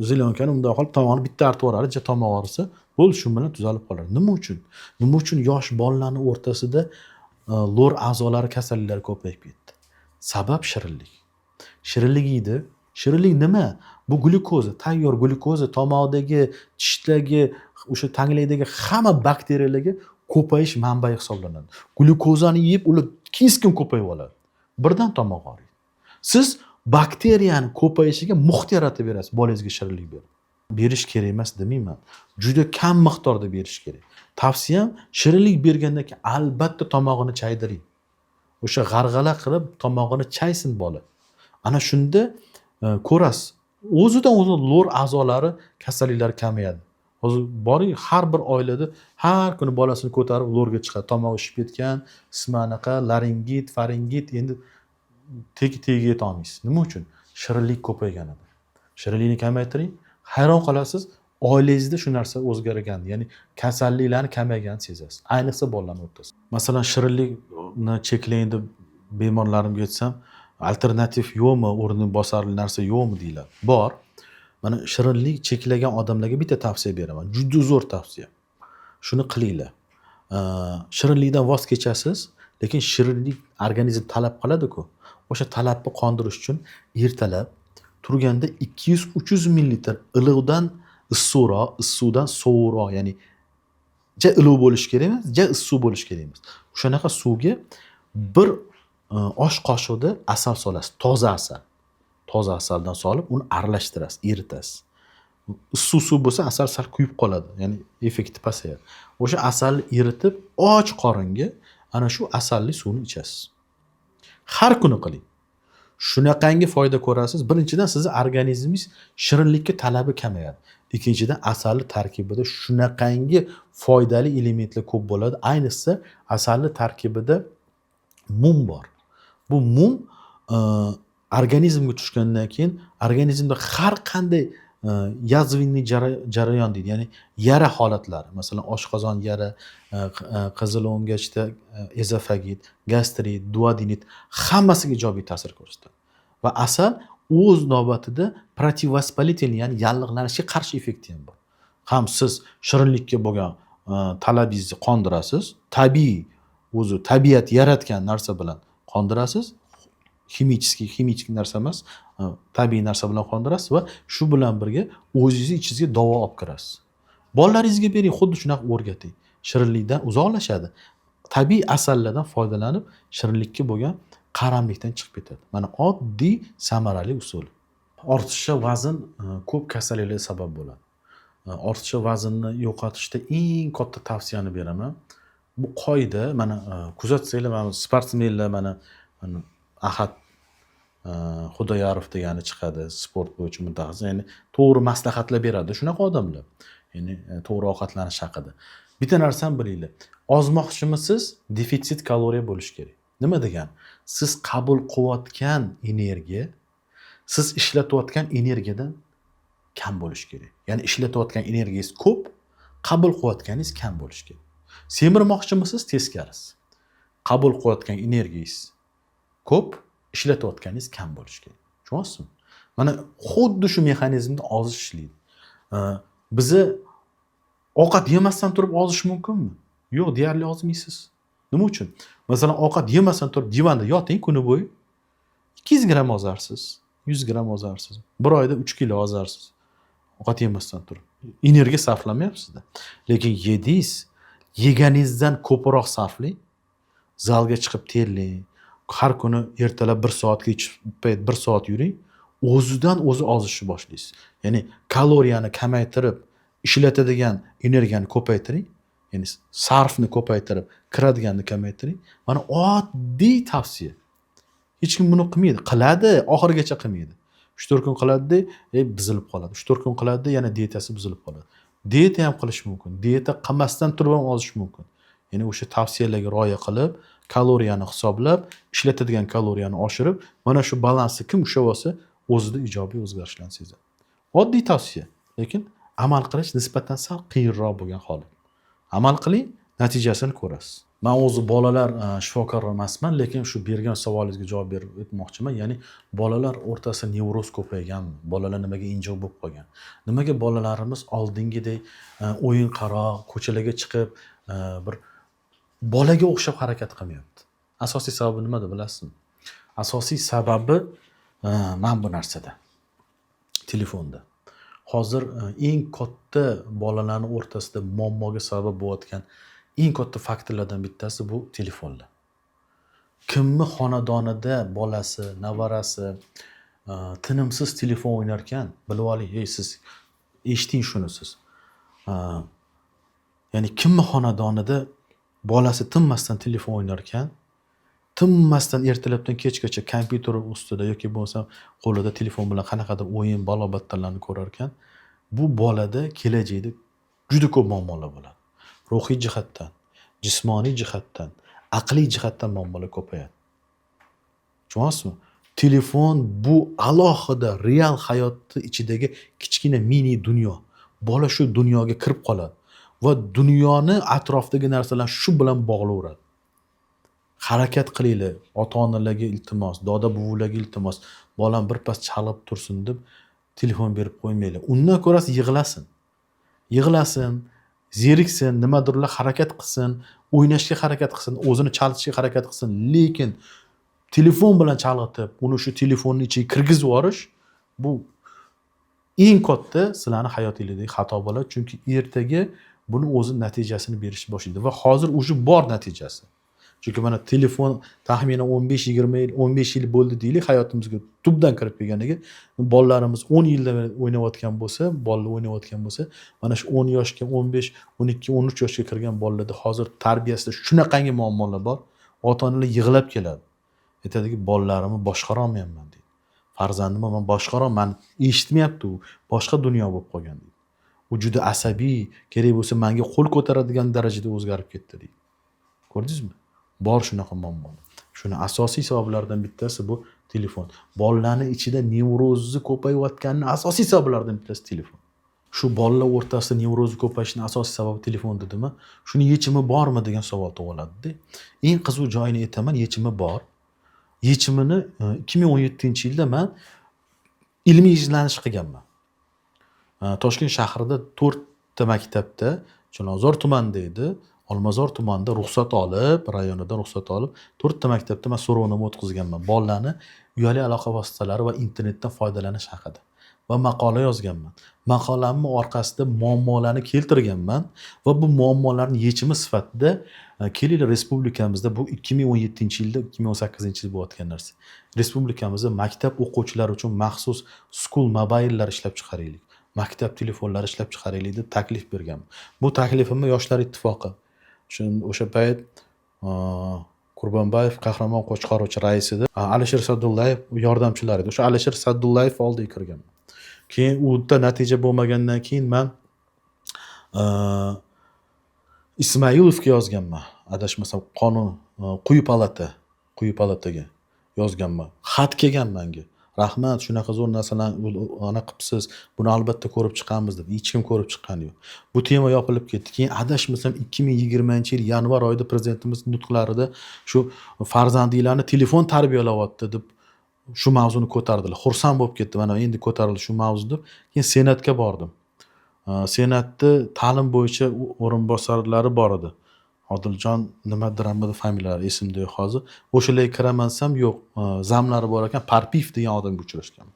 Zilonkani unday qilib tomoni bitta artib yuborardi, tomoq og'risa, bo'ldi, shu bilan tuzalib qolardi. Nima uchun? Nima uchun yosh bolalarning o'rtasida lor a'zolari kasalliklari ko'payib ketdi? Sabab shirinlik. Shirinlik yeydi. Shirinlik nima? Bu glyukoza, tayyor glyukoza tomoqdagi, tishdagi, o'sha tanglikdagi hamma bakteriyalarga ko'payish manbai hisoblanadi. Glyukozani yeb, ular keskin ko'payib oladi. Birdan tomoq og'riydi. Siz bakteriyani ko'payishiga muhit yaratib berasiz, bolangizga shirinlik berib. Berish kerak emas demayman. Juda kam miqdorda berish kerak. Tavsiyam, shirinlik bergandan keyin albatta tomog'ini chaydiring. O'sha g'arg'ala qilib tomog'ini chaysin bola. Ana shunda ko'rasiz, o'zidan o'zi lor a'zolari kasalliklari kamayadi. Hozir boring, har bir oilada har kuni bolasini ko'tarib lorga chiqadi. Tomog'i shishib ketgan, ismanaqa, laringit, faringit, endi tegi yeta olmaysiz. Nima uchun? Shirinlik ko'payganida. Shirinlikni kamaytiring, hayron qolasiz, oilangizda shu narsa o'zgargan, ya'ni kasalliklarni kamayganini sezasiz. Ayniqsa bolalarning o'rtasida. Masalan, shirinlikni cheklang deb bemorlarimga aytsam, alternativ yo'qmi, o'rni bosarli narsa yo'qmi deylar. Bor. Mana shirinlik cheklagan odamlarga bitta tavsiya beraman. Juda zo'r tavsiya. Shuni qilinglar. Shirinlikdan voz kechasiz, lekin shirinlik organizm talab qiladi-ku. O'sha talabni qondirish uchun ertalab turganda 200-300 ml iliqdan issiqdan sovuqroq, ya'ni ja iliq bo'lish kerak emas, ja issiq bo'lish kerak emas. O'shanaqa suvga bir osh qoshiqda asal solasiz, toza asal. Toza asaldan solib, uni aralashtirasiz, eritasiz. Issiq suv bo'lsa, asal sal kuyib qoladi, ya'ni effekti pasayadi. O'sha asalni eritib, och qoringa ana shu asalli suvni ichasiz. Har kuni qiling. Shunaqangi foyda ko'rasiz. Birinchidan, sizning organizmingiz shirinlikka talabi kamayadi. Ikkinchidan, asalli tarkibida shunaqangi foydali elementlar ko'p bo'ladi. Ayniqsa, asalli tarkibida mum bor. Bu mum organizmga tushgandan keyin organizmda har qanday yazvinniy jarayon deydi, ya'ni yara holatlari, masalan oshqozon yara, qizil o'ngachda ezofagit, gastrit, duodenit hammasiga ijobiy ta'sir ko'rsatadi. Va asal o'z navbatida protivospolitelniy, ya'ni yallig'lanishga qarshi effekti ham bor. Ham siz shirinlikka bo'lgan talabingizni qondirasiz, tabiiy o'zi tabiat yaratgan narsa bilan qondirasiz. Kimik narsa emas, tabiiy narsa bilan qondirasiz va shu bilan birga o'zingizni ichingizga davo olib kirasiz. Bolalaringizga bering, xuddi shunaqa o'rgating. Shirinlikdan uzoqlashadi. Tabiiy asallardan foydalanib, shirinlikka bo'lgan qaramlikdan chiqib ketadi. Mana oddiy, samarali usul. Ortiqcha vazn ko'p kasalliklarga sabab bo'ladi. Ortiqcha vaznni yo'qotishda eng katta tavsiyani beraman. Bu qoida, mana kuzatsanglar, mana sportsmenlar mana ahad Xudoyorov degani chiqadi, sport bo'yicha mutaxassis. Ya'ni to'g'ri maslahatlar beradi shunaqa odamlar. Ya'ni to'g'ri ovqatlanish haqida. Bitta narsani bilinglar. Ozmoqchimisiz, defitsit kaloriya bo'lishi kerak. Nima degani? Siz qabul qilayotgan energiya, siz ishlatayotgan energiyadan kam bo'lishi kerak. Ya'ni ishlatayotgan energiyangiz ko'p, qabul qilayotganingiz kam bo'lishi kerak. Semirmoqchimisiz, teskarisi. Qabul qilayotgan energiyangiz ko'p, ishlatayotganingiz kam bo'lishi kerak. Tushunyapsizmi? Mana xuddi shu mexanizmda ozish ishlaydi. Bizni ovqat yemasdan turib ozish mumkinmi? Yo'q, deyarli ozmaysiz. Nima uchun? Masalan, ovqat yemasdan turib divanda yoting kuni bo'yi 200 gram ozarsiz, 100 gram ozarsiz. Bir oyda 3 kilo ozarsiz. Ovqat yemasdan turib. Energiya sarflamayapsiz-da. Lekin yedingiz, yeganingizdan ko'proq sarflang. Zalga chiqib terlang. Har kuni ertalab 1 soat, kech payt 1 soat yuring. O'zidan o'zi ozishni boshlaysiz. Ya'ni kaloriyani kamaytirib, ishlatadigan energiyani ko'paytiring. Ya'ni sarfni ko'paytirib, kiradiganni kamaytiring. Mana oddiy tavsiya. Hech kim buni qilmaydi. Qiladi, oxirigacha qilmaydi. 3-4 kun qiladi, buzilib qoladi. 3-4 kun qiladi, yana diyetasi buzilib qoladi. Diyeta ham qilish mumkin. Diyeta qilmasdan turib ham ozish mumkin. Ya'ni o'sha tavsiyalarga rioya qilib, kaloriyani hisoblab, ishlatadigan kaloriyani oshirib, mana shu balansni kim ushlab olsa, o'zida ijobiy o'zgarishlarni sezadi. Oddiy tavsiya, lekin amal qilish nisbatan sal qiyinroq bo'lgan holat. Amal qiling, natijasini ko'rasiz. Men o'zi bolalar shifokori emasman, lekin shu bergan savolingizga javob berib o'tmoqchiman. Ya'ni bolalar o'rtasida nevroz ko'payganmi? Bolalar nimaga injiq bo'lib qolgan? Nimaga bolalarimiz oldingidek o'yin qaroq, ko'chalarga chiqib bir bolaga o'xshab harakat qilmayapti? Asosiy sababi nimada bilasizmi? Asosiy sababi mana bu narsada. Telefonda. Hozir eng katta bolalarning o'rtasida muammoga sabab bo'layotgan eng katta faktorlardan bittasi bu telefonlar. Kimni xonadonida bolasi, nevarasi tinimsiz telefon o'ynar ekan, bilib oling, siz eshiting shuni siz. Ya'ni kimni xonadonida bolasi tinmasdan telefon o'ynar ekan, tinmasdan ertalabdan kechgacha kompyuter ustida yoki bo'lmasa qo'lida telefon bilan qanaqadir o'yin, balobatlarni ko'rar ekan, bu bolada kelajakda juda ko'p muammolar bo'ladi. Ruhiy jihatdan, jismoniy jihatdan, aqliy jihatdan muammolar ko'payadi. Tushunyapsizmi? Telefon bu alohida real hayotni ichidagi kichkina mini dunyo. Bola shu dunyoga kirib qoladi va dunyoni atrofidagi narsalar shu bilan bog'laveradi. Harakat qilinglar, ota-onalarga iltimos, doda-buvilarga iltimos, bolam birpas chalib tursin deb telefon berib qo'ymanglar. Undan ko'rasiz yig'lasin. Yig'lasin, zeriksin, nimadirlar harakat qilsin, o'ynashga harakat qilsin, o'zini chalishga harakat qilsin, lekin telefon bilan chalg'itib, uni shu telefonning ichiga kirgizib yuborish bu eng katta sizlarning hayotinglardagi xato bo'ladi, chunki ertaga buni o'zi natijasini berishni boshlaydi va hozir o'sha bor natijasi. Chunki mana telefon taxminan 15-20 yil, 15 yil bo'ldi deylik, hayotimizga tubdan kirib kelganiga, bolalarimiz 10 yildan beri o'ynayotgan bo'lsa, bolalar o'ynayotgan bo'lsa, mana shu 10 yoshga, 15, 12, 13 yoshga kirgan bolalarda hozir tarbiyasida shunaqangi muammolar bor, ota-onalar yig'lab keladi. Aytadiki, bolalarimni boshqara olmayapman deydi. Farzandimni men boshqara olmayman, eshitmayapti u, boshqa dunyo bo'lib qolgan deydi. U juda asabiy, kerak bo'lsa menga qo'l ko'taradigan darajada o'zgarib ketdi deydi. Ko'rdingizmi? Bor shunaqa muammolar. Shuni asosiy sabablardan bittasi bu telefon. Bolalarning ichida nevrozni ko'payayotganining asosiy sabablaridan bittasi telefon. Shu bolalar o'rtasida nevrozni ko'payishining asosiy sababi telefon dedimi? Shuni yechimi bormi degan savol tug'iladi-da. Eng qiziq joyini aytaman, yechimi bor. Yechimini 2017-yilda men ilmiy izlanish qilganman. Toshkent shahrida 4 ta maktabda, Chilonzor tumanida edi, Olmazor tumanida ruxsat olib, rayonidan ruxsat olib, 4 ta maktabda men so'rovnoma o'tkazganman. Bolalarni uyali aloqa vositalari va internetdan foydalanish haqida va maqola yozganman. Maqolamning orqasida muammolarni keltirganman va bu muammolarning yechimi sifatida kelinglar respublikamizda bu 2017-yilda, 2018-yilda bo'layotgan narsa. Respublikamizda maktab o'quvchilari uchun maxsus school mobile'lar ishlab chiqaraylik. Maktab telefonlari ishlab chiqaraylik deb taklif berganman. Bu taklifimni Yoshlar ittifoqi o'sha payt Qurbonboyev qahramon qo'chqoruvchi rais edi. Alisher Sa'dullayev yordamchilar edi. O'sha Alisher Sa'dullayev oldiga kirganman. Keyin u yerda natija bo'lmagandan keyin men Ismoilovga yozganman. Adashmasam qonun quyi palataga yozganman. Xat kelgan menga. Rahmat, shunaqa zo'r narsalarni ana qilibsiz. Buni albatta ko'rib chiqamiz deb. Hech kim ko'rib chiqqani yo'q. Bu tema yopilib ketdi. Keyin adashmasam 2020-yil yanvar oyida prezidentimiz nutqlarida shu farzandinglarni telefon tarbiyalayapti deb shu mavzuni ko'tardilar. Xursand bo'lib ketdim. Mana endi ko'tarildi shu mavzu deb. Keyin senatga bordim. Senatda ta'lim bo'yicha o'rinbosarlari bor edi. Odiljon nimadir familiyalari esimda yo'q hozir. O'shalarga kiramansam yo'q, zamlari bor ekan, Parpiyev degan odamga uchrashganman.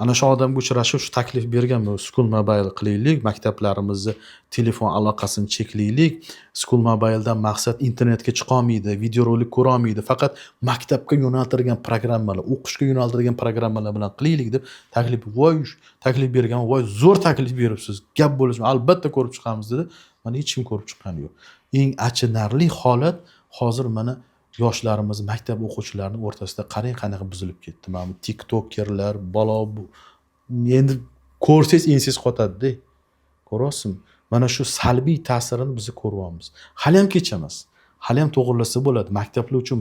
Ana shu odamga uchrashib shu taklif berganman, School Mobile qilaylik, maktablarimizni telefon aloqasini cheklaylik. School Mobiledan maqsad internetga chiqa olmaydi, videorolik ko'ra olmaydi, faqat maktabga yo'naltirilgan programmalar, o'qishga yo'naltirilgan programmalar bilan qilaylik deb taklif bergan. Voy, zo'r taklif beribsiz. Gap bo'lishi, albatta ko'rib chiqamiz dedi. Mana hech kim ko'rib chiqqani yo'q. Eng achinarli holat hozir mana yoshlarimiz, maktab o'quvchilarining o'rtasida qarang qanaqa buzilib ketdi. Mana bu TikTokerlar, bu endi ko'rsangiz ensiz qotadi-da. Ko'ryapsizmi? Mana shu salbiy ta'sirini biz ko'ryapmiz. Hali ham kech emas. Hali ham to'g'rilasa bo'ladi. Maktablar uchun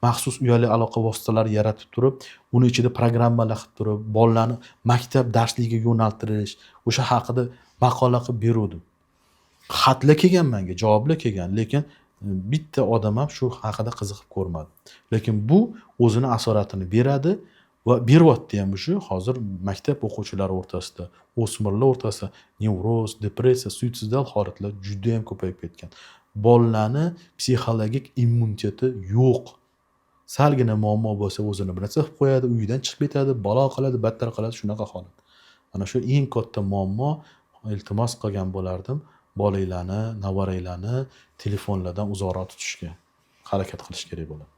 maxsus uyali aloqa vositalari yaratib turib, uni ichida programmalar qilib turib, bolalarni maktab darsligiga yo'naltirish, o'sha haqida maqola qilib beruvdim. Xatlar kelgan menga, javoblar kelgan, lekin bitta odam ham shu haqida qiziqib ko'rmadi. Lekin bu o'zini asoratini beradi va beryapti ham shu hozir maktab o'quvchilari o'rtasida, o'smirlar o'rtasida nevroz, depressiya, suitsidal holatlar juda ham ko'payib ketgan. Bolalarni psixologik immuniteti yo'q. Salgina muammo bo'lsa o'zini bir narsa qilib qo'yadi, uyidan chiqib ketadi, balo qiladi, battar qiladi, shunaqa holat. Mana shu eng katta muammo. Iltimos qilgan bo'lardim, bolanglarni, navaranglarni telefonlardan uzoqroq tutishga harakat qilish kerak bo'ladi.